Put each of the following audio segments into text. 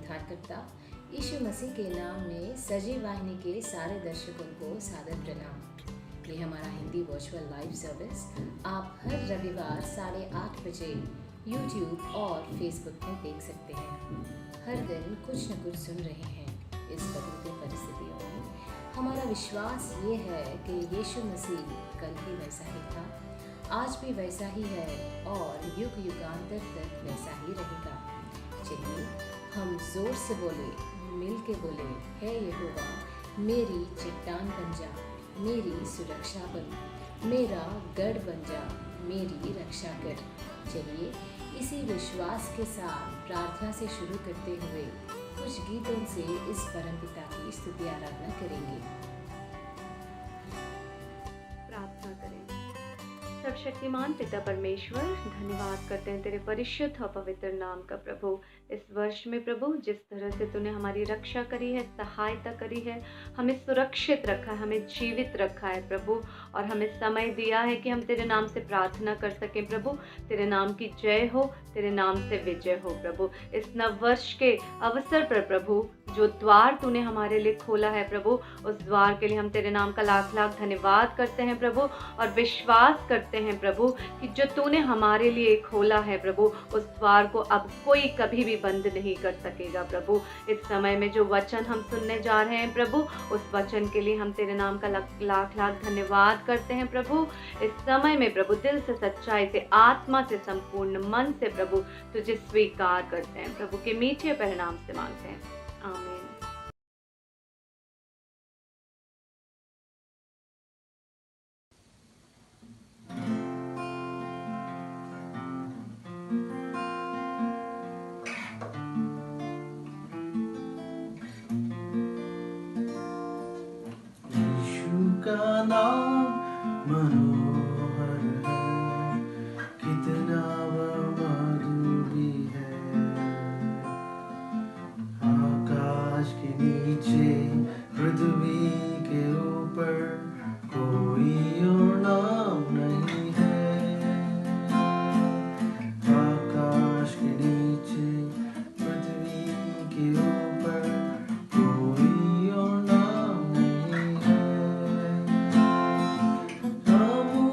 उद्धारकर्ता यीशु मसीह के नाम में सजीव वाहिनी के सारे दर्शकों को सादर प्रणाम। ये हमारा हिंदी वर्चुअल लाइव सर्विस आप हर रविवार 8:30 बजे YouTube और Facebook में देख सकते हैं। हर दिन कुछ न कुछ सुन रहे हैं। इस बदलती परिस्थितियों में हमारा विश्वास ये है कि यीशु मसीह कल भी वैसा ही था, आज भी वैसा ही है और युग युगांतर तक वैसा ही रहेगा। चलिए हम जोर से बोले, मिल के बोले, है यहोवा मेरी चट्टान बन जा, मेरी सुरक्षा बन, मेरा गढ़ बन जा, मेरी रक्षा कर। चलिए इसी विश्वास के साथ प्रार्थना से शुरू करते हुए कुछ गीतों से इस परमपिता की स्तुति आराधना करेंगे। प्रार्थना करें। सर्वशक्तिमान पिता परमेश्वर, धन्यवाद करते हैं तेरे परिशुद्ध और पवित्र नाम का प्रभु। इस वर्ष में प्रभु जिस तरह से तूने हमारी रक्षा करी है, सहायता करी है, हमें सुरक्षित रखा है, हमें जीवित रखा है प्रभु, और हमें समय दिया है कि हम तेरे नाम से प्रार्थना कर सकें प्रभु। तेरे नाम की जय हो, तेरे नाम से विजय हो प्रभु। इस नव वर्ष के अवसर पर प्रभु जो द्वार तूने हमारे लिए खोला है प्रभु, उस द्वार के लिए हम तेरे नाम का लाख लाख धन्यवाद करते हैं प्रभु, और विश्वास करते हैं प्रभु कि जो तूने हमारे लिए खोला है प्रभु, उस द्वार को अब कोई कभी भी बंद नहीं कर सकेगा प्रभु। इस समय में जो वचन हम सुनने जा रहे हैं प्रभु, उस वचन के लिए हम तेरे नाम का लाख लाख धन्यवाद करते हैं प्रभु। इस समय में प्रभु दिल से, सच्चाई से, आत्मा से, संपूर्ण मन से प्रभु तुझे स्वीकार करते हैं प्रभु के मीठे परिणाम से मांगते हैं, आमीन। का नाम मनोहर है, कितना वह मधुरी है। आकाश के नीचे, पृथ्वी के ऊपर कोई और नाम नहीं है। आकाश के नीचे, पृथ्वी के ऊपर कोई और नाम नहीं है। हम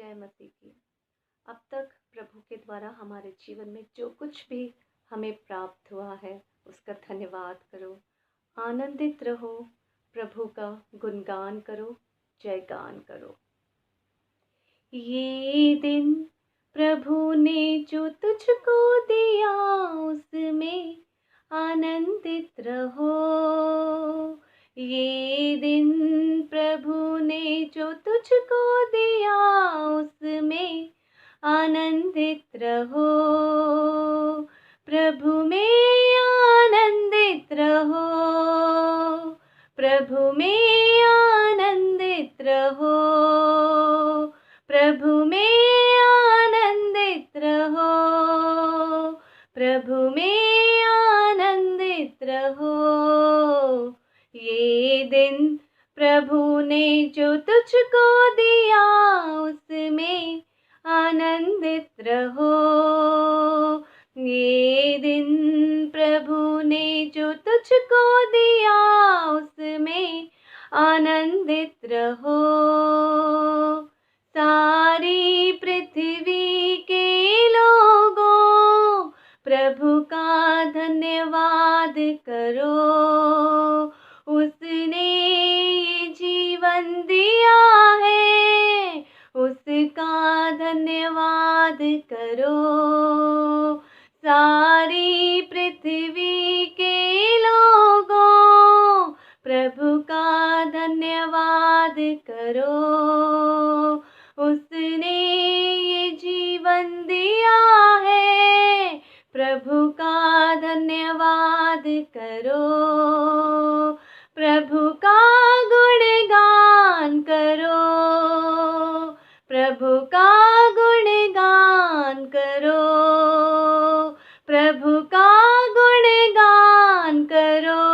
जय मसीह की। अब तक प्रभु के द्वारा हमारे जीवन में जो कुछ भी हमें प्राप्त हुआ है उसका धन्यवाद करो, आनंदित रहो, प्रभु का गुणगान करो, जयगान करो। ये दिन प्रभु ने जो तुझको दिया उसमें आनंदित रहो। ये दिन प्रभु ने जो तुझको दिया उसमें आनंदित रहो। प्रभु में आनंदित रहो, प्रभु में आनंदित रहो, प्रभु में आनंदित रहो, प्रभु में आनंदित रहो। ये दिन प्रभु ने जो तुझको दिया उसमें आनंदित रहो। ये दिन प्रभु ने जो तुझको दिया उसमें आनंदित रहो। सारी पृथ्वी के लोगों प्रभु का धन्यवाद करो। उसने ये जीवन दिया है, उसका धन्यवाद करो। सारी पृथ्वी के लोगों प्रभु का धन्यवाद करो। उसने ये जीवन दिया है, प्रभु का धन्यवाद करो। प्रभु का गुणगान करो, प्रभु का गुणगान करो, प्रभु का गुणगान करो,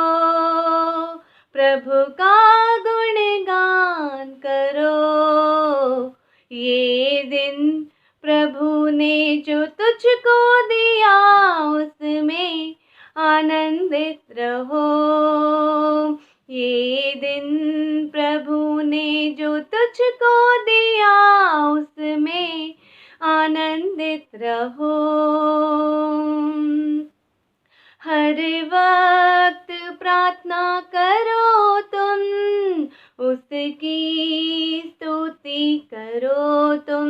प्रभु का गुणगान करो। ये दिन प्रभु ने जो तुझको दिया उसमें आनंदित रहो। ये दिन प्रभु ने जो तुझको दिया उसमें आनंदित रहो। हर वक्त प्रार्थना करो तुम, उसकी स्तुति करो तुम।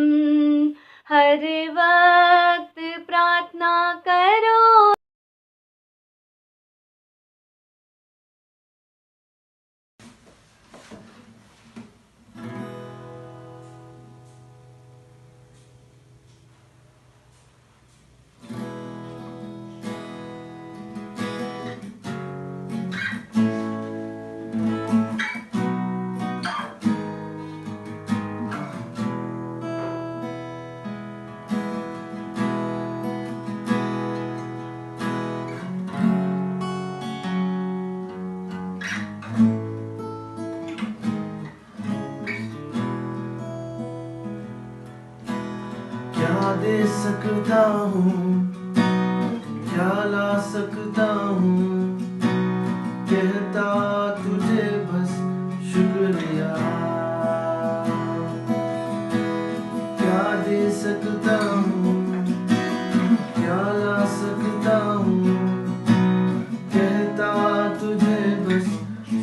हर वक्त प्रार्थना करो। क्या दे सकता हूँ, क्या ला सकता हूँ, कहता तुझे बस शुक्रिया। क्या दे सकता हूँ, क्या ला सकता हूँ, कहता तुझे बस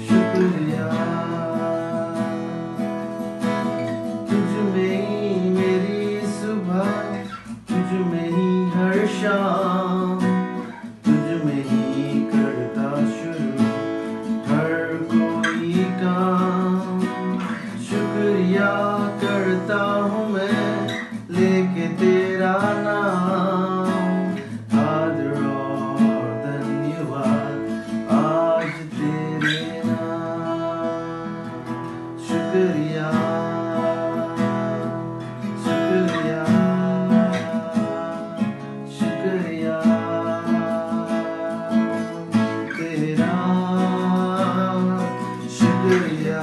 शुक्रिया। तुझ में ही मेरी सुबह, तुझ में ही हर शाम, तुझ में ही करता शुरू हर कोई काम। शुक्रिया करता हूँ मैं लेके तेरा नाम। आदर और धन्यवाद आज तेरे नाम। शुक्रिया, शुक्रिया, शुक्रिया तेरा। शुक्रिया,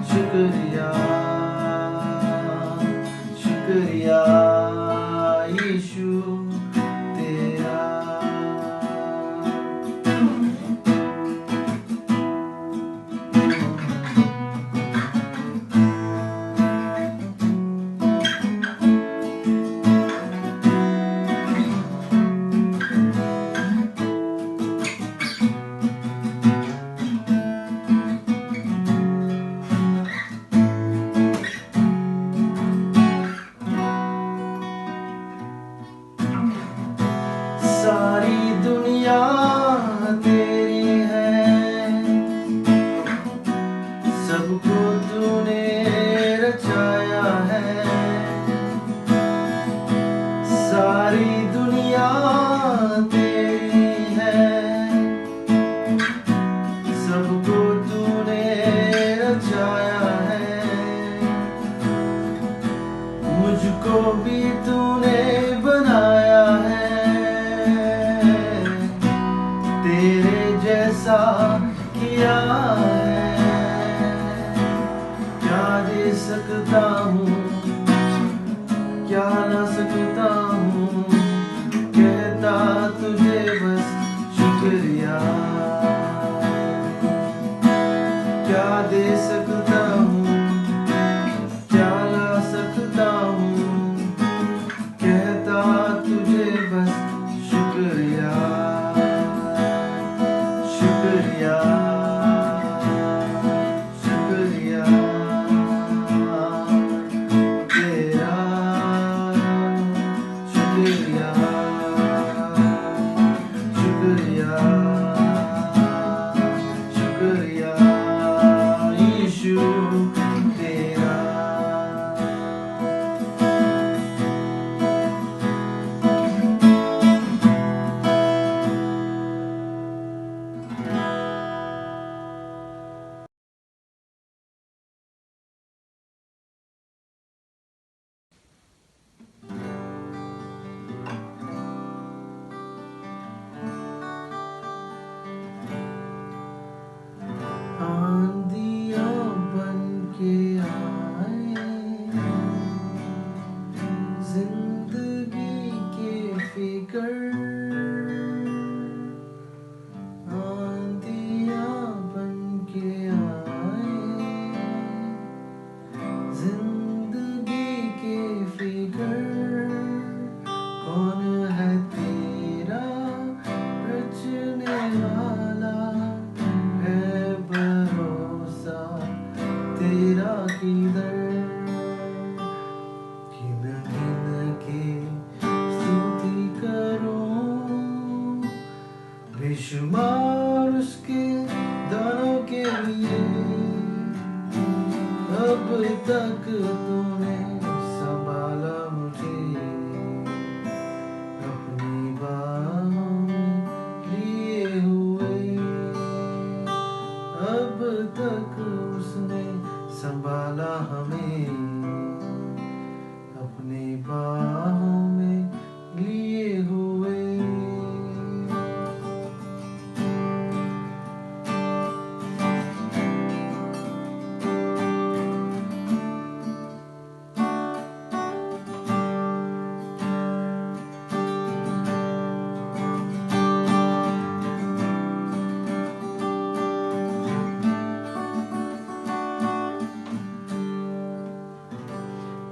शुक्रिया, शुक्रिया यीशु तेरा। मुझको भी तूने बनाया है, तेरे जैसा किया है। क्या दे सकता हूँ, क्या ला सकता हूँ, कहता तुझे बस शुक्रिया। क्या दे सकता हूँ, क्या ला सकता हूँ, कहता तुझे बस शुक्रिया। शुक्रिया, शुक्रिया तेरा, शुक्रिया, शुक्रिया, शुक्रिया यीशु तेरा। आंधियाँ बन के आए, जिंदगी के फिकर। आंधियाँ बन के आए, जिंदगी के फिकर। कौन है तेरा रचने वाला, है भरोसा तेरा किधर। गिन गिन के स्तुति करूं, बेशुमार उसके दानों के लिए। अब तक तूने संभाला मुझे, अपनी बाहों में लिए हुए। अब तक उसने संभाला हमें, अपनी बाहों में लिए हुए।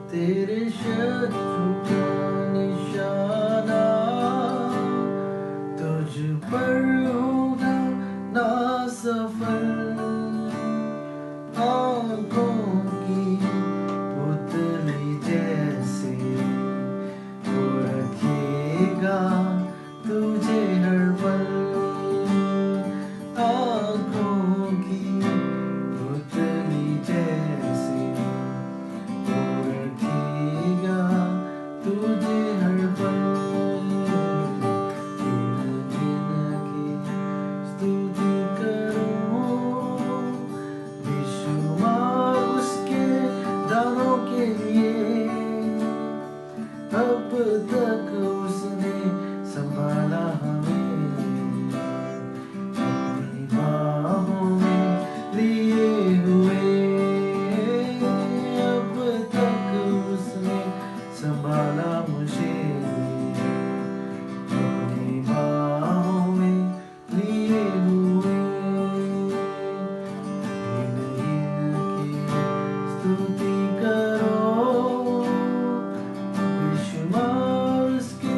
तेरे शत्रु का निशाना तुझ पर होगा ना सफल। आँखों की पुतली जैसे वो रखेगा तुझे हर पल। आँखों की पुतली जैसे वो रखेगा तुझे हर पल। गिन गिन के स्तुति करूं, बेशुमार उसके दानों के लिए। अब तक उसने संभाला हमें, अपनी बाहों में लिए हुए। अब तक उसने संभाला मुझे, अपनी बाहों में लिए हुए। गिन गिन के स्तुति करो, बेशुमार उसके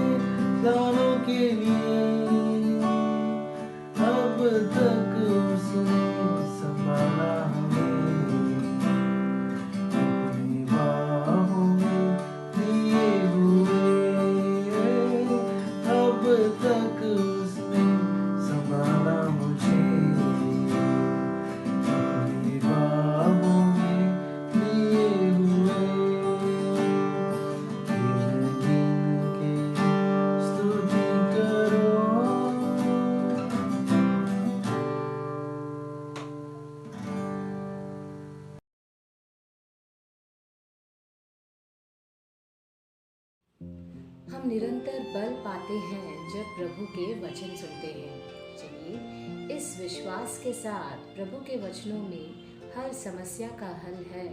हम निरंतर बल पाते हैं जब प्रभु के वचन सुनते हैं। चलिए इस विश्वास के साथ प्रभु के वचनों में हर समस्या का हल है।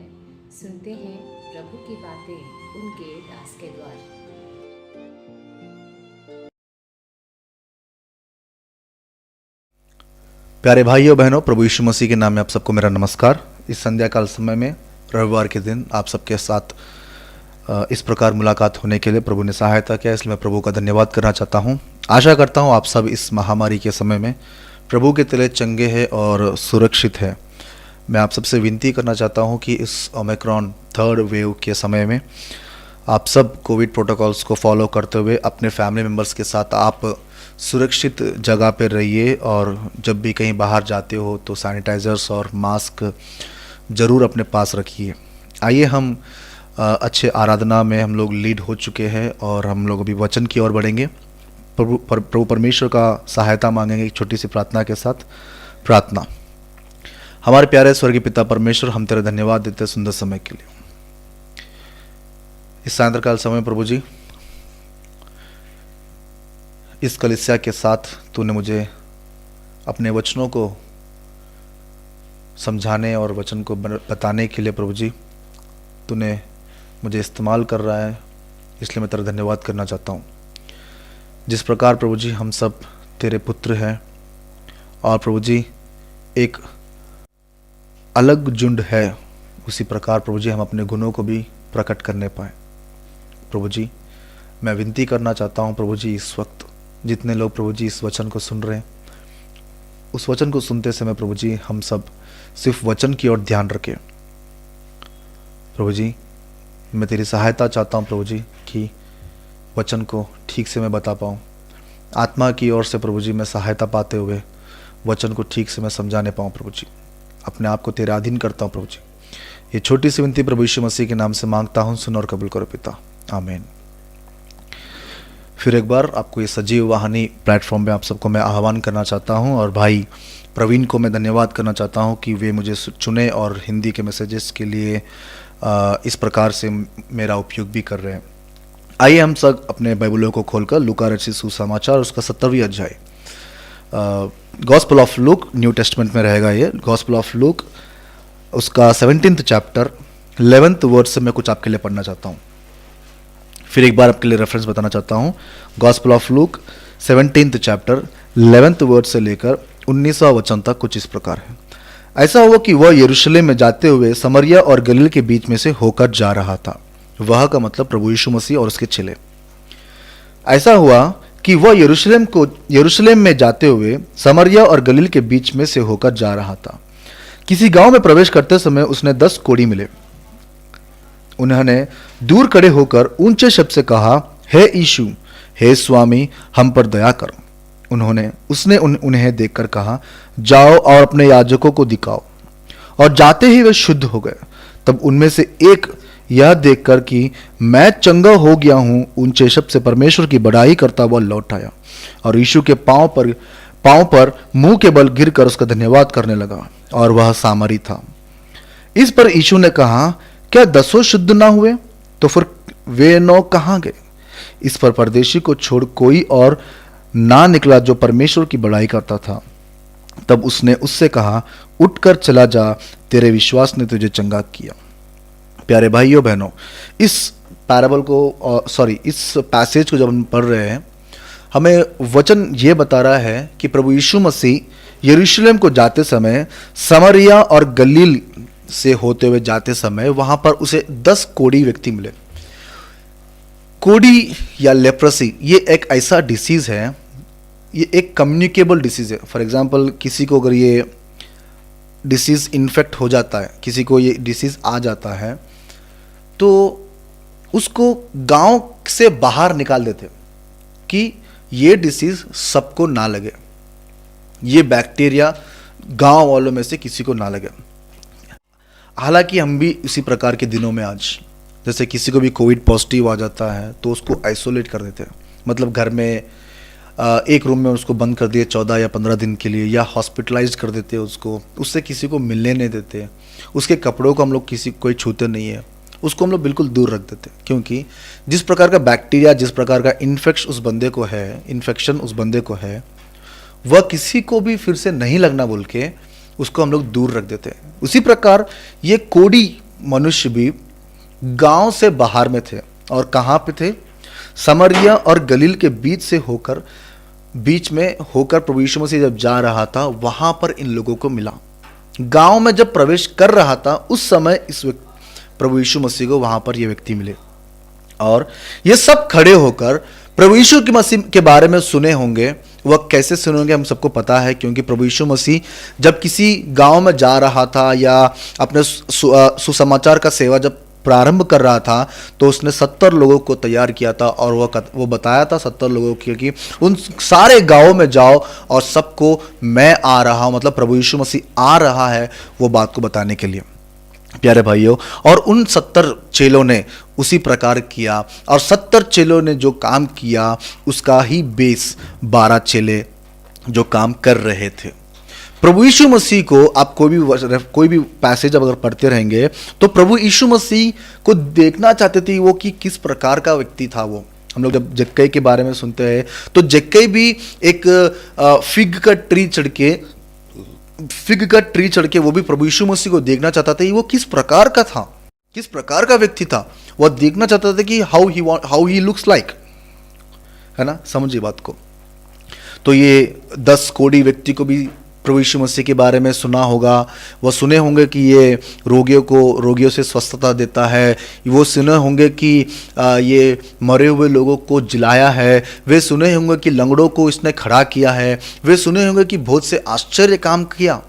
सुनते हैं प्रभु की बातें उनके दास के द्वारा। प्यारे भाइयों बहनों, प्रभु यीशु मसीह के नाम में आप सबको मेरा नमस्कार। इस संध्या काल समय में रविवार के दिन आप सबके साथ इस प्रकार मुलाकात होने के लिए प्रभु ने सहायता किया, इसलिए मैं प्रभु का धन्यवाद करना चाहता हूं। आशा करता हूं आप सब इस महामारी के समय में प्रभु के तले चंगे हैं और सुरक्षित है। मैं आप सबसे विनती करना चाहता हूं कि इस ओमिक्रॉन थर्ड वेव के समय में आप सब कोविड प्रोटोकॉल्स को फॉलो करते हुए अपने फैमिली मेम्बर्स के साथ आप सुरक्षित जगह पर रहिए, और जब भी कहीं बाहर जाते हो तो सैनिटाइजर्स और मास्क ज़रूर अपने पास रखिए। आइए हम अच्छे आराधना में हम लोग लीड हो चुके हैं और हम लोग अभी वचन की ओर बढ़ेंगे। प्रभु परमेश्वर का सहायता मांगेंगे एक छोटी सी प्रार्थना के साथ। प्रार्थना। हमारे प्यारे स्वर्गीय पिता परमेश्वर, हम तेरा धन्यवाद देते हैं सुंदर समय के लिए। इस सायंकाल समय प्रभु जी, इस कलीसिया के साथ तूने मुझे अपने वचनों को समझाने और वचन को बताने के लिए प्रभु जी तूने मुझे इस्तेमाल कर रहा है, इसलिए मैं तेरा धन्यवाद करना चाहता हूँ। जिस प्रकार प्रभु जी हम सब तेरे पुत्र हैं और प्रभु जी एक अलग झुंड है, उसी प्रकार प्रभु जी हम अपने गुणों को भी प्रकट करने पाए। प्रभु जी मैं विनती करना चाहता हूँ प्रभु जी, इस वक्त जितने लोग प्रभु जी इस वचन को सुन रहे हैं, उस वचन को सुनते समय प्रभु जी हम सब सिर्फ वचन की ओर ध्यान रखें। प्रभु जी मैं तेरी सहायता चाहता हूँ प्रभु जी कि वचन को ठीक से मैं बता पाऊँ। आत्मा की ओर से प्रभु जी मैं सहायता पाते हुए वचन को ठीक से मैं समझाने पाऊँ। प्रभु जी अपने आप को तेरे अधीन करता हूँ प्रभु जी। ये छोटी सी विनती प्रभु यीशु मसीह के नाम से मांगता हूँ, सुन और कबूल करो पिता, आमीन। फिर एक बार आपको ये सजीव वाहिनी प्लेटफॉर्म पे आप सबको मैं आह्वान करना चाहता हूँ, और भाई प्रवीण को मैं धन्यवाद करना चाहता हूँ कि वे मुझे चुने और हिंदी के मैसेजेस के लिए इस प्रकार से मेरा उपयोग भी कर रहे हैं। आइए हम सब अपने बाइबलों को खोलकर लूका रचित सुसमाचार उसका 70वीं अध्याय, gospel of look, new testament में रहेगा ये गॉस्पेल ऑफ लूक, उसका 17th चैप्टर 11th वर्ड से मैं कुछ आपके लिए पढ़ना चाहता हूँ। फिर एक बार आपके लिए रेफरेंस बताना चाहता हूँ। Gospel of look 17th chapter 11th word से लेकर 19वां वचन तक कुछ इस प्रकार है। ऐसा हुआ कि वह यरूशलेम में जाते हुए समरिया और गलील के बीच में से होकर जा रहा था। वह का मतलब प्रभु यीशु मसीह और उसके चेले। ऐसा हुआ कि वह यरूशलेम में जाते हुए समरिया और गलील के बीच में से होकर जा रहा था। किसी गांव में प्रवेश करते समय उसने 10 कोढ़ी मिले। उन्होंने दूर खड़े होकर ऊंचे शब्द से कहा, हे यीशु, हे स्वामी, हम पर दया कर। उसने उन्हें देखकर कहा, जाओ और अपने याजकों को दिखाओ। और जाते ही वे शुद्ध हो गए। तब उनमें से एक यह देखकर कि मैं चंगा हो गया हूं, ऊंचे शब्द से परमेश्वर की बड़ाई करता हुआ लौट आया और यीशु के पांव पर मुंह के बल गिरकर उसका धन्यवाद करने लगा, और वह सामरी था। इस पर यीशु ने कहा, क्या 10 शुद्ध ना हुए? तो फिर वे 9 कहां गए? इस पर परदेशी को छोड़ कोई और ना निकला जो परमेश्वर की बड़ाई करता था। तब उसने उससे कहा, उठकर चला जा, तेरे विश्वास ने तुझे चंगा किया। प्यारे भाइयों बहनों, इस पैराबल को इस पैसेज को जब हम पढ़ रहे हैं, हमें वचन ये बता रहा है कि प्रभु यीशु मसीह यरूशलेम को जाते समय समरिया और गलील से होते हुए जाते समय वहां पर उसे 10 कोढ़ी व्यक्ति मिले। कोढ़ी या लेप्रेसी ये एक ऐसा डिसीज है, ये एक कम्युनिकेबल डिसीज है। फॉर एग्जांपल किसी को अगर ये डिसीज इन्फेक्ट हो जाता है, किसी को ये डिसीज आ जाता है, तो उसको गांव से बाहर निकाल देते कि ये डिसीज सबको ना लगे, ये बैक्टीरिया गांव वालों में से किसी को ना लगे। हालांकि हम भी इसी प्रकार के दिनों में आज, जैसे किसी को भी कोविड पॉजिटिव आ जाता है तो उसको आइसोलेट कर देते हैं, मतलब घर में एक रूम में उसको बंद कर दिए 14 या 15 दिन के लिए, या हॉस्पिटलाइज कर देते हैं उसको, उससे किसी को मिलने नहीं देते, उसके कपड़ों को हम लोग कोई छूते नहीं है, उसको हम लोग बिल्कुल दूर रख देते, क्योंकि जिस प्रकार का बैक्टीरिया, जिस प्रकार का इन्फेक्शन उस बंदे को है, वह किसी को भी फिर से नहीं लगना बोल के उसको हम लोग दूर रख देते हैं। उसी प्रकार ये कोढ़ी मनुष्य भी गांव से बाहर में थे, और कहाँ पे थे? समरिया और गलील के बीच में होकर प्रभु यीशु मसीह जब जा रहा था, वहां पर इन लोगों को मिला। गांव में जब प्रवेश कर रहा था, उस समय प्रभु यीशु मसीह को वहां पर ये व्यक्ति मिले, और ये सब खड़े होकर प्रभु यीशु के मसीह के बारे में सुने होंगे। वह कैसे सुने होंगे हम सबको पता है, क्योंकि प्रभु यीशु मसीह जब किसी गांव में जा रहा था या अपने सुसमाचार का सेवा जब प्रारंभ कर रहा था, तो उसने 70 लोगों को तैयार किया था, और वो बताया था 70 लोगों को कि उन सारे गांवों में जाओ और सबको मैं आ रहा हूं, मतलब प्रभु यीशु मसीह आ रहा है, वो बात को बताने के लिए। प्यारे भाइयों, और उन 70 चेलों ने उसी प्रकार किया, और 70 चेलों ने जो काम किया उसका ही बेस 12 चेले जो काम कर रहे थे। प्रभु यीशु मसीह को आप कोई भी पैसेज अगर पढ़ते रहेंगे तो प्रभु यीशु मसीह को देखना चाहते थे वो कि किस प्रकार का व्यक्ति था वो। हम लोग जब जक्कई के बारे में सुनते हैं तो जक्कई भी एक फिग का ट्री चढ़ के वो भी प्रभु यीशु मसीह को देखना चाहता था कि वो किस प्रकार का था, किस प्रकार का व्यक्ति था। वह देखना चाहता था कि हाउ ही लुक्स लाइक, है ना, समझिए बात को। तो ये 10 कोढ़ी व्यक्ति को भी प्रभु यीशु मसीह के बारे में सुना होगा। वह सुने होंगे कि ये रोगियों से स्वस्थता देता है। वो सुने होंगे कि ये मरे हुए लोगों को जिलाया है। वे सुने होंगे कि लंगड़ों को इसने खड़ा किया है। वे सुने होंगे कि बहुत से आश्चर्य काम किया।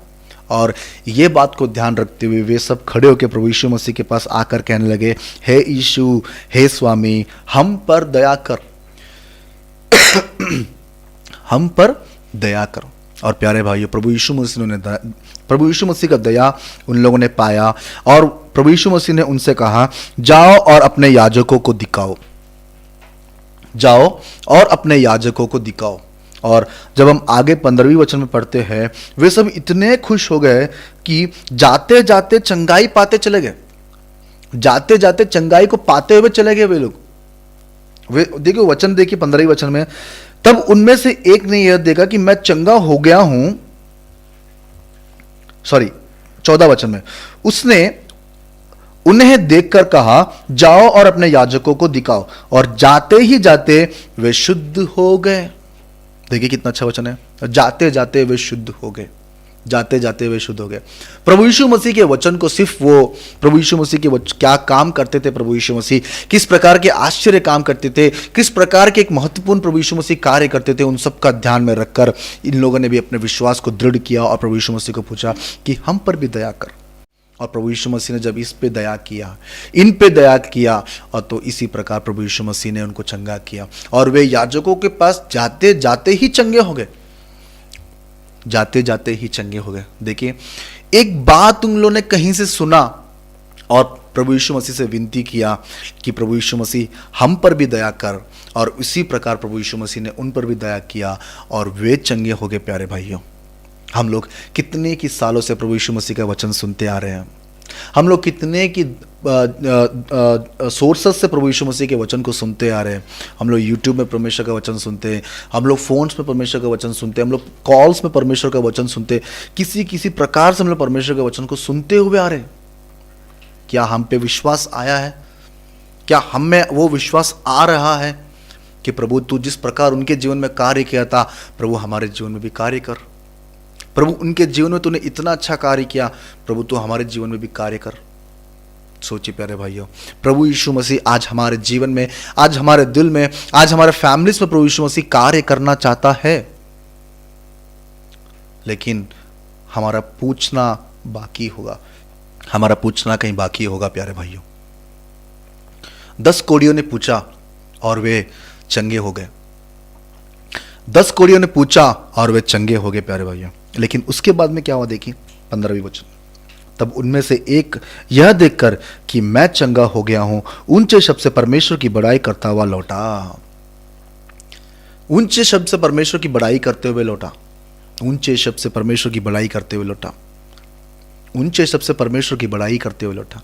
और ये बात को ध्यान रखते हुए वे सब खड़े होकर प्रभु यीशु मसीह के पास आकर कहने लगे, हे यीशु, हे स्वामी, हम पर दया कर, हम पर दया करो। और प्यारे भाइयों, प्रभु यीशु मसीह का दया उन लोगों ने पाया, और प्रभु यीशु मसीह ने उनसे कहा, जाओ और अपने याजकों को दिखाओ, जाओ और अपने याजकों को दिखाओ। और जब हम आगे 15वीं वचन में पढ़ते हैं, वे सब इतने खुश हो गए कि जाते जाते चंगाई पाते चले गए, जाते जाते चंगाई को पाते हुए चले गए वे लोग। वे देखिए वचन देखिए 15वीं वचन में, तब उनमें से एक ने यह देखा कि मैं चंगा हो गया हूं, 14 वचन में, उसने उन्हें देखकर कहा, जाओ और अपने याजकों को दिखाओ, और जाते ही जाते वे शुद्ध हो गए। देखिए कितना अच्छा वचन है, जाते जाते वे शुद्ध हो गए, जाते जाते वे शुद्ध हो गए। प्रभु यीशु मसीह के वचन को सिर्फ वो प्रभु यीशु मसीह के क्या काम करते थे, प्रभु यीशु मसीह किस प्रकार के आश्चर्य काम करते थे, किस प्रकार के एक महत्वपूर्ण प्रभु यीशु मसीह कार्य करते थे, उन सब का ध्यान में रखकर इन लोगों ने भी अपने विश्वास को दृढ़ किया और प्रभु यीशु मसीह को पूछा कि हम पर भी दया कर। और प्रभु यीशु मसीह ने जब इस पे दया किया, इन पे दया किया, और तो इसी प्रकार प्रभु यीशु मसीह ने उनको चंगा किया, और वे याजकों के पास जाते जाते ही चंगे हो गए, जाते जाते ही चंगे हो गए। देखिए, एक बात उन लोगों ने कहीं से सुना और प्रभु यीशु मसीह से विनती किया कि प्रभु यीशु मसीह हम पर भी दया कर, और इसी प्रकार प्रभु यीशु मसीह ने उन पर भी दया किया और वे चंगे हो गए। प्यारे भाइयों, हम लोग कितने की सालों से प्रभु यीशु मसीह का वचन सुनते आ रहे हैं, हम लोग कितने की सोर्सेस से प्रभु यीशु मसीह के वचन को सुनते आ रहे हैं। हम लोग यूट्यूब में परमेश्वर का वचन सुनते हैं, हम लोग फोन्स में परमेश्वर का वचन सुनते हैं, हम लोग कॉल्स में परमेश्वर का वचन सुनते हैं, किसी प्रकार से हम लोग परमेश्वर के वचन को सुनते हुए आ रहे हैं। क्या हम पे विश्वास आया है? क्या हम में वो विश्वास आ रहा है कि प्रभु तू जिस प्रकार उनके जीवन में कार्य किया था, प्रभु हमारे जीवन में भी कार्य कर। प्रभु उनके जीवन में तूने इतना अच्छा कार्य किया, प्रभु तू हमारे जीवन में भी कार्य कर। सोचिए प्यारे भाइयों, प्रभु यीशु मसीह आज हमारे जीवन में, आज हमारे दिल में, आज हमारे फैमिलीज में प्रभु यीशु मसीह कार्य करना चाहता है, लेकिन हमारा पूछना बाकी होगा, हमारा पूछना कहीं बाकी होगा। प्यारे भाइयों, 10 कोढ़ियों ने पूछा और वे चंगे हो गए, 10 कोढ़ियों ने पूछा और वे चंगे हो गए। प्यारे भाइयों, लेकिन उसके बाद में क्या हुआ देखिए 15वीं वचन, तब उनमें से एक यह देखकर कि मैं चंगा हो गया हूं, ऊंचे शब्द से परमेश्वर की बड़ाई करता हुआ लौटा। ऊंचे शब्द से परमेश्वर की बड़ाई करते हुए लौटा, ऊंचे शब्द से परमेश्वर की बड़ाई करते हुए लौटा, ऊंचे शब्द से परमेश्वर की बड़ाई करते हुए लौटा।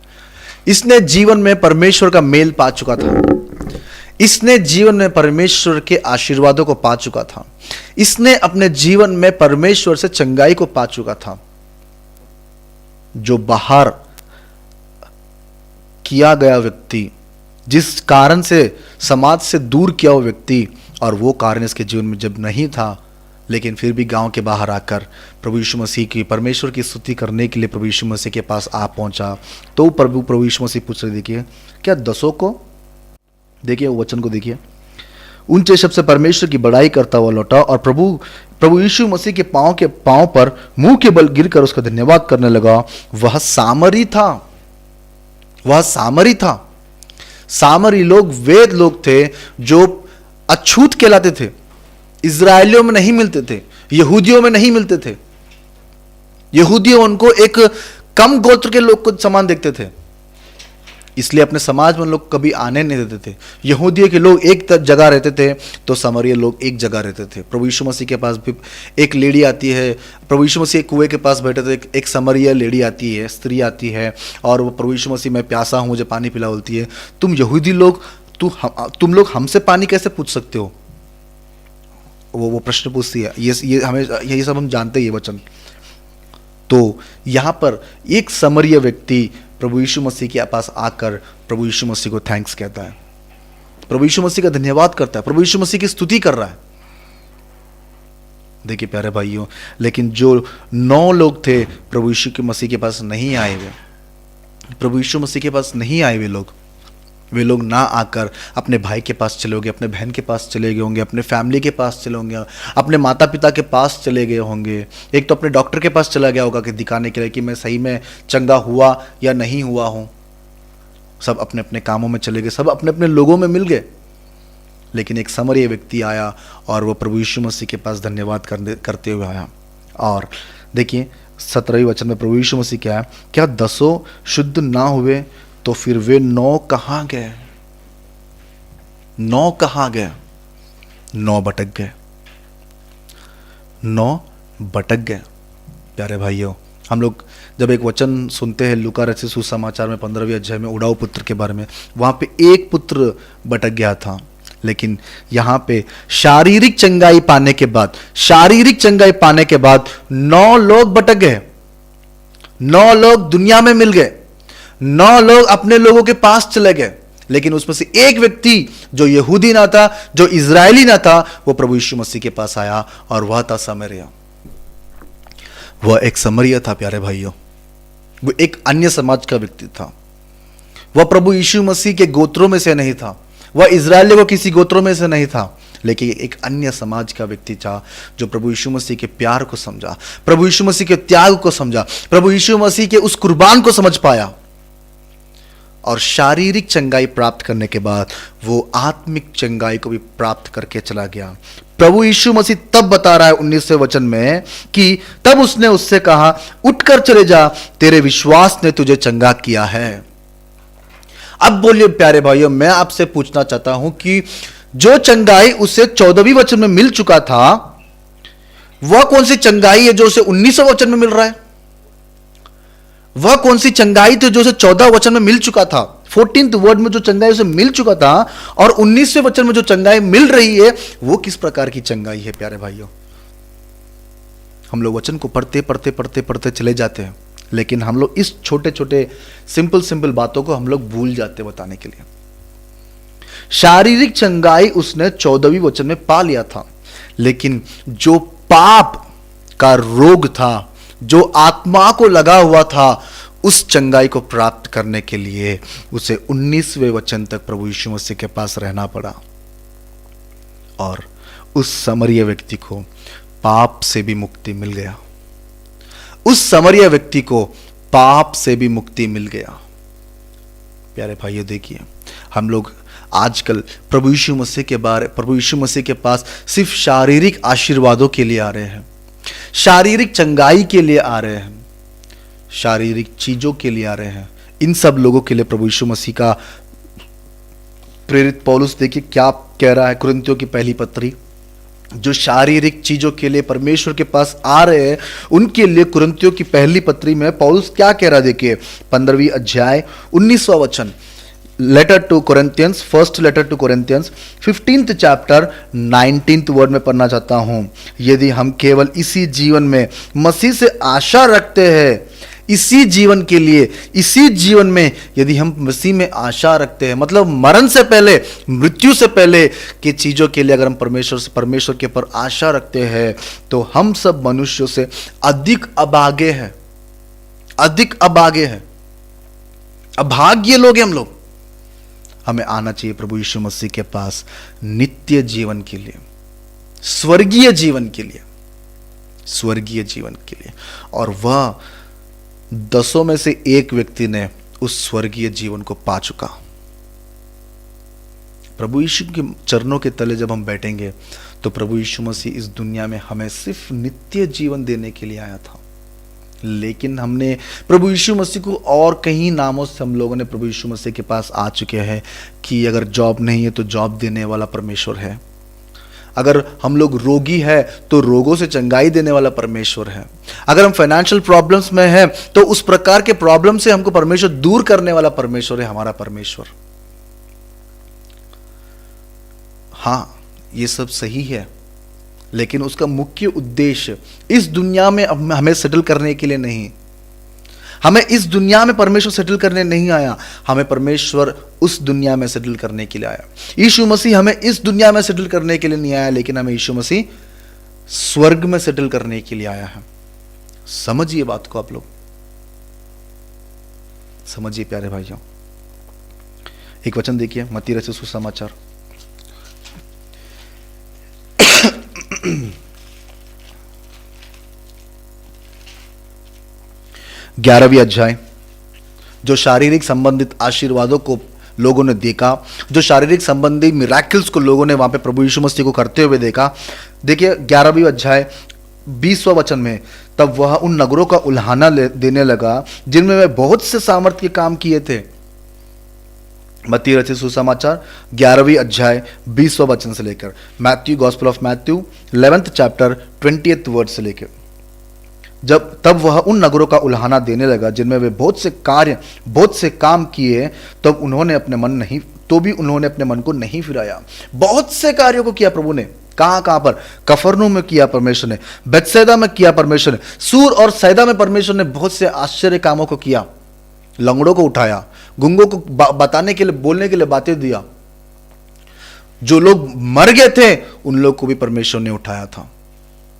इसने जीवन में परमेश्वर का मेल पा चुका था, इसने जीवन में परमेश्वर के आशीर्वादों को पा चुका था, इसने अपने जीवन में परमेश्वर से चंगाई को पा चुका था। जो बाहर किया गया व्यक्ति, जिस कारण से समाज से दूर किया हुआ व्यक्ति, और वो कारण इसके जीवन में जब नहीं था, लेकिन फिर भी गांव के बाहर आकर प्रभु यीशु मसीह की, परमेश्वर की स्तुति करने के लिए प्रभु यीशु मसीह के पास आ पहुंचा, तो प्रभु यीशु मसीह पूछ रहे, देखिए क्या 10 को, देखिए वो वचन को देखिए, ऊंचे शब्द से परमेश्वर की बड़ाई करता हुआ लौटा और प्रभु यीशु मसीह के पांव पर मुंह के बल गिरकर उसका धन्यवाद करने लगा। वह सामरी था, वह सामरी था। सामरी लोग वेद लोग थे जो अछूत कहलाते थे, इजरायलियों में नहीं मिलते थे, यहूदियों में नहीं मिलते थे। यहूदियों उनको एक कम गोत्र के लोग को समान देखते थे, इसलिए अपने समाज में लोग कभी आने नहीं देते थे। यहूदियों के लोग एक जगह रहते थे तो सामरिया लोग एक जगह रहते थे। प्रभु यीशु मसीह के पास भी एक लेडी आती है, प्रभु यीशु मसीह कुएं के पास बैठे थे, एक सामरिया लेडी आती है, स्त्री आती है, और वो प्रभु यीशु मसीह, मैं प्यासा हूं, मुझे पानी पिला, बोलती है। तुम यहूदी लोग, तुम लोग हमसे पानी कैसे पूछ सकते हो? वो प्रश्न पूछती है। ये हमें, यही सब हम जानते हैं ये वचन। तो यहां पर एक सामरिया व्यक्ति प्रभु यीशु मसीह के पास आकर प्रभु यीशु मसीह को थैंक्स कहता है, प्रभु यीशु मसीह का धन्यवाद करता है, प्रभु यीशु मसीह की स्तुति कर रहा है। देखिए प्यारे भाइयों, लेकिन जो 9 लोग थे प्रभु यीशु के मसीह के पास नहीं आए हुए, प्रभु यीशु मसीह के पास नहीं आए हुए वे लोग ना आकर अपने भाई के पास चले होंगे, अपने बहन के पास चले गए होंगे, अपने फैमिली के पास चले होंगे, अपने माता पिता के पास चले गए होंगे, एक तो अपने डॉक्टर के पास चला गया होगा कि दिखाने के लिए कि मैं सही में चंगा हुआ या नहीं हुआ हूं। सब अपने अपने कामों में चले गए, सब अपने अपने लोगों में मिल गए। लेकिन एक सामरिया व्यक्ति आया और वो प्रभु यीशु मसीह के पास धन्यवाद करते हुए आया। और देखिए 17वें वचन में प्रभु यीशु मसीह क्या है, क्या 10 शुद्ध ना हुए तो फिर वे 9 कहां गए? 9 कहां गए? 9 भटक गए, 9 भटक गए। प्यारे भाइयों, हम लोग जब एक वचन सुनते हैं लूका रचित सुसमाचार में 15वें अध्याय में उड़ाऊ पुत्र के बारे में, वहां पे एक पुत्र भटक गया था। लेकिन यहां पे शारीरिक चंगाई पाने के बाद 9 लोग भटक गए, 9 लोग दुनिया में मिल गए, 9 लोग अपने लोगों के पास चले गए। लेकिन उसमें से एक व्यक्ति जो यहूदी ना था, जो इजरायली ना था, वो प्रभु यीशु मसीह के पास आया, और वह था सामरिया। वह एक सामरिया था प्यारे भाइयों, वो एक अन्य समाज का व्यक्ति था। वह प्रभु यीशु मसीह के गोत्रों में से नहीं था, वह इजरायलियों को किसी गोत्रों में से नहीं था, लेकिन एक अन्य समाज का व्यक्ति था जो प्रभु यीशु मसीह के प्यार को समझा, प्रभु यीशु मसीह के त्याग को समझा, प्रभु यीशु मसीह के उस कुर्बान को समझ पाया। और शारीरिक चंगाई प्राप्त करने के बाद वो आत्मिक चंगाई को भी प्राप्त करके चला गया। प्रभु यीशु मसीह तब बता रहा है 19वें वचन में कि तब उसने उससे कहा, उठकर चले जा, तेरे विश्वास ने तुझे चंगा किया है। अब बोलिए प्यारे भाइयों, मैं आपसे पूछना चाहता हूं कि जो चंगाई उसे 14वें वचन में मिल चुका था, वह कौन सी चंगाई है जो उसे 19वें वचन में मिल रहा है? वह कौन सी चंगाई थी जो उसे 14 वचन में मिल चुका था? 14th वर्ड में जो चंगाई उसे मिल चुका था और 19वें वचन में जो चंगाई मिल रही है, वो किस प्रकार की चंगाई है प्यारे भाइयों? हम लोग वचन को पढ़ते चले जाते हैं, लेकिन हम लोग इस छोटे छोटे सिंपल बातों को हम लोग भूल जाते बताने के लिए। शारीरिक चंगाई उसने 14वें वचन में पा लिया था, लेकिन जो पाप का रोग था, जो आत्मा को लगा हुआ था, उस चंगाई को प्राप्त करने के लिए उसे 19वें वचन तक प्रभु यीशु मसीह के पास रहना पड़ा। और उस सामरिया व्यक्ति को पाप से भी मुक्ति मिल गया, उस सामरिया व्यक्ति को पाप से भी मुक्ति मिल गया। प्यारे भाइयों, देखिए हम लोग आजकल प्रभु यीशु मसीह के पास सिर्फ शारीरिक आशीर्वादों के लिए आ रहे हैं, शारीरिक चंगाई के लिए आ रहे हैं, शारीरिक चीजों के लिए आ रहे हैं। इन सब लोगों के लिए प्रभु यीशु मसीह का प्रेरित पौलुस देखिए क्या कह रहा है, कुरिन्थियों की पहली पत्री जो शारीरिक चीजों के लिए परमेश्वर के पास आ रहे हैं, उनके लिए कुरिन्थियों की पहली पत्री में पौलुस क्या कह रहा है, देखिए 15वीं अध्याय 19वां वचन, letter to Corinthians, first letter to Corinthians 15th chapter 19th word में पढ़ना चाहता हूं। यदि हम केवल इसी जीवन में मसीह से आशा रखते हैं, इसी जीवन के लिए, इसी जीवन में यदि हम मसीह में आशा रखते हैं, मतलब मरण से पहले, मृत्यु से पहले की चीजों के लिए अगर हम परमेश्वर के ऊपर आशा रखते हैं, तो हम सब मनुष्यों से अधिक अभागे हैं, अधिक अभागे हैं, अभाग्य लोग हैं हम लोग। हमें आना चाहिए प्रभु यीशु मसीह के पास नित्य जीवन के लिए, स्वर्गीय जीवन के लिए, स्वर्गीय जीवन के लिए। और वह 10 में से एक व्यक्ति ने उस स्वर्गीय जीवन को पा चुका। प्रभु यीशु के चरणों के तले जब हम बैठेंगे, तो प्रभु यीशु मसीह इस दुनिया में हमें सिर्फ नित्य जीवन देने के लिए आया था। लेकिन हमने प्रभु यीशु मसीह को और कई नामों से हम लोगों ने प्रभु यीशु मसीह के पास आ चुके हैं कि अगर जॉब नहीं है तो जॉब देने वाला परमेश्वर है, अगर हम लोग रोगी है तो रोगों से चंगाई देने वाला परमेश्वर है, अगर हम फाइनेंशियल प्रॉब्लम्स में हैं तो उस प्रकार के प्रॉब्लम से हमको परमेश्वर दूर करने वाला परमेश्वर है हमारा परमेश्वर। हां, ये सब सही है, लेकिन उसका मुख्य उद्देश्य इस दुनिया में हमें सेटल करने के लिए नहीं, हमें इस दुनिया में परमेश्वर सेटल करने नहीं आया, हमें परमेश्वर उस दुनिया में सेटल करने के लिए आया। यीशु मसीह हमें इस दुनिया में सेटल करने के लिए नहीं आया, लेकिन हमें यीशु मसीह स्वर्ग में सेटल करने के लिए आया है। समझिए बात को, आप लोग समझिए प्यारे भाइयों। एक वचन देखिए, मत्ती रचित सुसमाचार 11वीं अध्याय। जो शारीरिक संबंधित आशीर्वादों को लोगों ने देखा, जो शारीरिक संबंधी मिराकिल्स को लोगों ने वहां पे प्रभु यीशु मसीह को करते हुए देखा, देखिए 11वीं अध्याय 20वां वचन में, तब वह उन नगरों का उल्हाना देने लगा जिनमें वे बहुत से सामर्थ के काम किए थे। मत्ती रचित सुसमाचार 11वीं अध्याय 20वां वचन से लेकर, Matthew, gospel of Matthew 11th chapter 20th word से लेकर, तब वह उन नगरों का उल्हाना देने लगा जिनमें वे बहुत से काम किए, तब उन्होंने अपने मन को नहीं फिराया। बहुत से कार्यों को किया प्रभु ने, कहां पर? कफरनहूम में किया परमेश्वर ने, बेथसेदा में किया परमेश्वर ने, सूर और सैदा में परमेश्वर ने बहुत से आश्चर्य कामों को किया। लंगड़ों को उठाया, गुंगों को बताने के लिए, बोलने के लिए बातें दिया। जो लोग मर गए थे उन लोग को भी परमेश्वर ने उठाया था,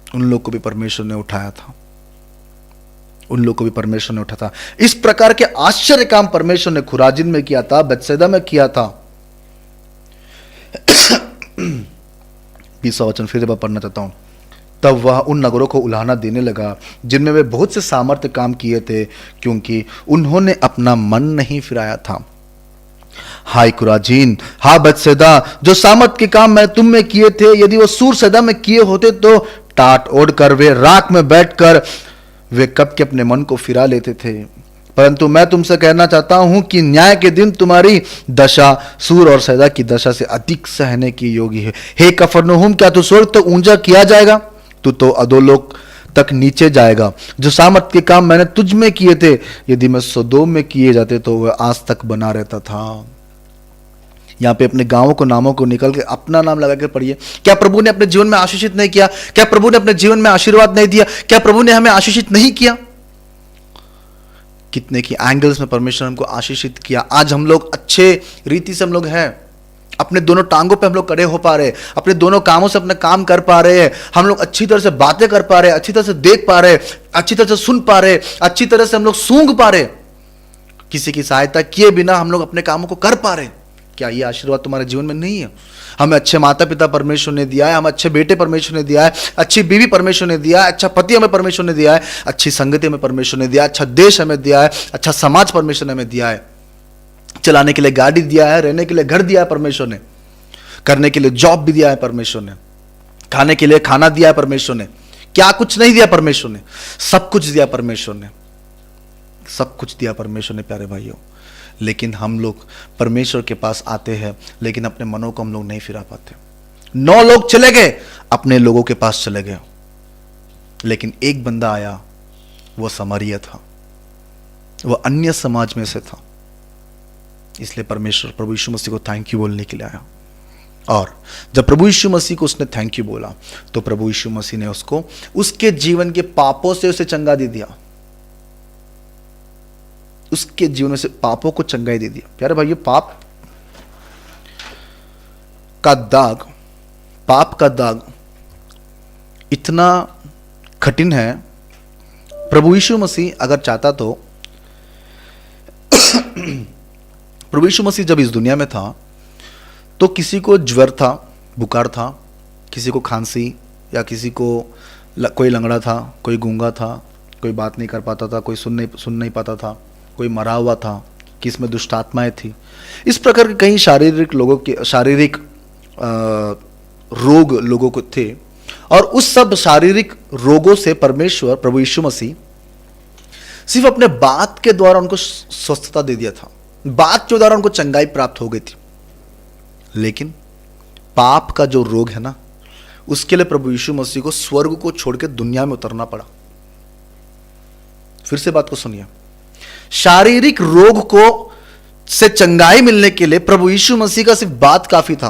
उन लोग को भी परमेश्वर ने उठाया था, उन लोग को भी परमेश्वर ने उठाया था। इस प्रकार के आश्चर्य काम परमेश्वर ने खुराजिन में किया था, बेथसेदा में किया था। 20वां वचन फिर मैं पढ़ना चाहता हूं। तब वह उन नगरों को उल्हाना देने लगा जिनमें वे बहुत से सामर्थ्य काम किए थे, क्योंकि उन्होंने अपना मन नहीं फिराया था। हाय खुराजीन, हा बेथसेदा, जो सामर्थ के काम मैं तुम में किए थे, यदि वो सूर सैदा में किए होते तो टाट ओढ़कर वे राख में बैठकर वे कब के अपने मन को फिरा लेते थे। परंतु मैं तुमसे कहना चाहता हूं कि न्याय के दिन तुम्हारी दशा सूर और सैदा की दशा से अधिक सहने की योग्य है। हे कफरनहूम, क्या तू स्वर्ग तो ऊंचा किया जाएगा? तू तो अधोलोक तक नीचे जाएगा। जो सामर्थ के काम मैंने तुझ में किए थे, यदि मैं सोदोम में किए जाते तो वह आज तक बना रहता था। यहां पे अपने गांवों को, नामों को निकल के अपना नाम लगा के पढ़िए। क्या प्रभु ने अपने जीवन में आशीषित नहीं किया? क्या प्रभु ने अपने जीवन में आशीर्वाद नहीं दिया? क्या प्रभु ने हमें आशीषित नहीं किया? कितने की एंगल्स में परमेश्वर हमको आशीषित किया। आज हम लोग अच्छे रीति से हम लोग हैं, अपने दोनों टांगों पे हम लोग खड़े हो पा रहे हैं, अपने दोनों कामों से अपने काम कर पा रहे हैं, हम लोग अच्छी तरह से बातें कर पा रहे हैं, अच्छी तरह से देख पा रहे हैं, अच्छी तरह से सुन पा रहे हैं, अच्छी तरह से हम लोग सूंघ पा रहे हैं। किसी की सहायता किए बिना हम लोग अपने कामों को कर पा रहे हैं। क्या ये आशीर्वाद तुम्हारे जीवन में नहीं है? हमें अच्छे माता पिता परमेश्वर ने दिया है, हमें अच्छे बेटे परमेश्वर ने दिया है, अच्छी बीवी परमेश्वर ने दिया है, अच्छा पति हमें परमेश्वर ने दिया है, अच्छी संगति हमें परमेश्वर ने दिया है, अच्छा देश हमें दिया है, अच्छा समाज परमेश्वर ने हमें दिया है, चलाने के लिए गाड़ी दिया है, रहने के लिए घर दिया है परमेश्वर ने, करने के लिए जॉब भी दिया है परमेश्वर ने, खाने के लिए खाना दिया है परमेश्वर ने। क्या कुछ नहीं दिया परमेश्वर ने? सब कुछ दिया परमेश्वर ने, सब कुछ दिया परमेश्वर ने प्यारे भाइयों। लेकिन हम लोग परमेश्वर के पास आते हैं, लेकिन अपने मनों को हम लोग नहीं फिरा पाते। 9 लोग चले गए, अपने लोगों के पास चले गए, लेकिन एक बंदा आया, वो समरिया था, वो अन्य समाज में से था। इसलिए परमेश्वर प्रभु यीशु मसीह को थैंक यू बोलने के लिए आया। और जब प्रभु यीशु मसीह को उसने थैंक यू बोला तो प्रभु यीशु मसीह ने उसको उसके जीवन के पापों से उसे चंगा दे दिया, उसके जीवन में से पापों को चंगाई दे दिया। प्यारे भाइयों, पाप का दाग इतना कठिन है। प्रभु यीशु मसीह अगर चाहता तो प्रभु यीशु मसीह जब इस दुनिया में था तो किसी को ज्वर था, बुखार था, किसी को खांसी, या किसी को कोई लंगड़ा था, कोई गूंगा था, कोई बात नहीं कर पाता था, कोई सुन नहीं पाता था, कोई मरा हुआ था, किसमें दुष्ट आत्माएं थी। इस प्रकार के कई शारीरिक रोग लोगों को थे। और उस सब शारीरिक रोगों से परमेश्वर प्रभु यीशु मसीह सिर्फ अपने बात के द्वारा उनको स्वस्थता दे दिया था, बात के द्वारा उनको चंगाई प्राप्त हो गई थी। लेकिन पाप का जो रोग है ना, उसके लिए प्रभु यीशु मसीह को स्वर्ग को छोड़कर दुनिया में उतरना पड़ा। फिर से बात को सुनिए, शारीरिक रोग को से चंगाई मिलने के लिए प्रभु यीशु मसीह का सिर्फ बात काफी था,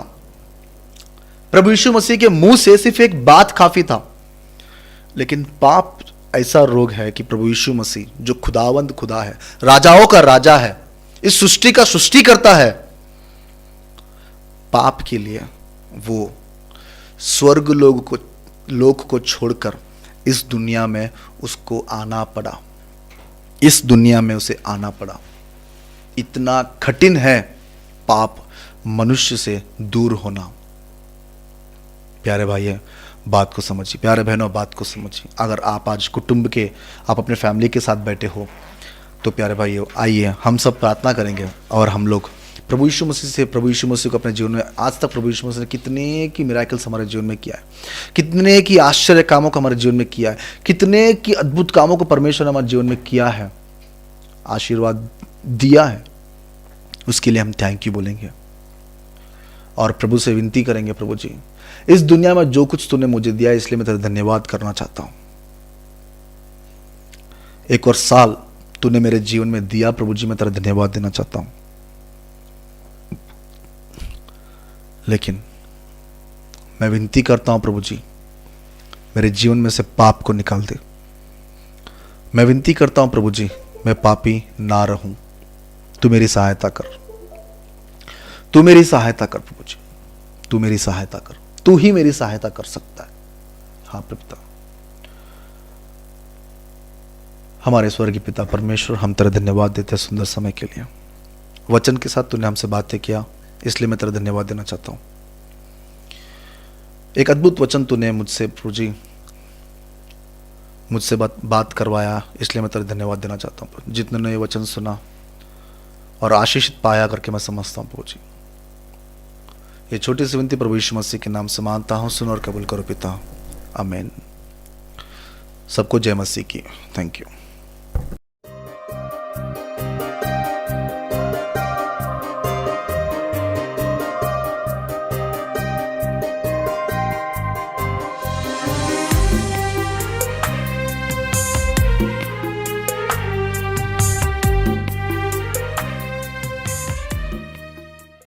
प्रभु यीशु मसीह के मुंह से सिर्फ एक बात काफी था। लेकिन पाप ऐसा रोग है कि प्रभु यीशु मसीह जो खुदावंद खुदा है, राजाओं का राजा है, इस सृष्टि का सृष्टि करता है, पाप के लिए वो स्वर्ग लोक को छोड़कर इस दुनिया में उसको आना पड़ा, इस दुनिया में उसे आना पड़ा। इतना कठिन है पाप मनुष्य से दूर होना। प्यारे भाई बात को समझिए, प्यारे बहनों बात को समझिए। अगर आप आज कुटुंब के, आप अपने फैमिली के साथ बैठे हो तो प्यारे भाइयों आइए हम सब प्रार्थना करेंगे और हम लोग प्रभु यीशु मसीह को अपने जीवन में, आज तक प्रभु यीशु मसीह ने कितने की मिराकल्स हमारे जीवन में किया है, कितने की आश्चर्य कामों को हमारे जीवन में किया है, कितने की अद्भुत कामों को परमेश्वर ने हमारे जीवन में किया है, आशीर्वाद दिया है, उसके लिए हम थैंक यू बोलेंगे और प्रभु से विनती करेंगे, प्रभु जी इस दुनिया में जो कुछ तूने मुझे दिया है इसलिए मैं तेरा धन्यवाद करना चाहता हूं। एक और साल तूने मेरे जीवन में दिया, प्रभु जी मैं तेरा धन्यवाद देना चाहता हूं। लेकिन मैं विनती करता हूं प्रभु जी मेरे जीवन में से पाप को निकाल दे। मैं विनती करता हूं प्रभु जी मैं पापी ना रहूं, तू मेरी सहायता कर, तू मेरी सहायता कर प्रभु जी, तू मेरी सहायता कर, तू ही मेरी सहायता कर सकता है। हाँ पिता, हमारे स्वर्गीय पिता परमेश्वर, हम तेरा धन्यवाद देते हैं सुंदर समय के लिए। वचन के साथ तूने हमसे बातें किया इसलिए मैं तेरा धन्यवाद देना चाहता हूं। एक अद्भुत वचन तूने मुझसे प्रभु जी मुझसे बात करवाया इसलिए मैं तेरा धन्यवाद देना चाहता हूं। जितने ने ये वचन सुना और आशीषित पाया करके मैं समझता हूं प्रभु जी। ये छोटी सी विनती प्रभु यीशु मसीह के नाम से मांगता हूं, सुन और कबूल करो पिता, आमीन। सबको जय मसीह की। Thank you.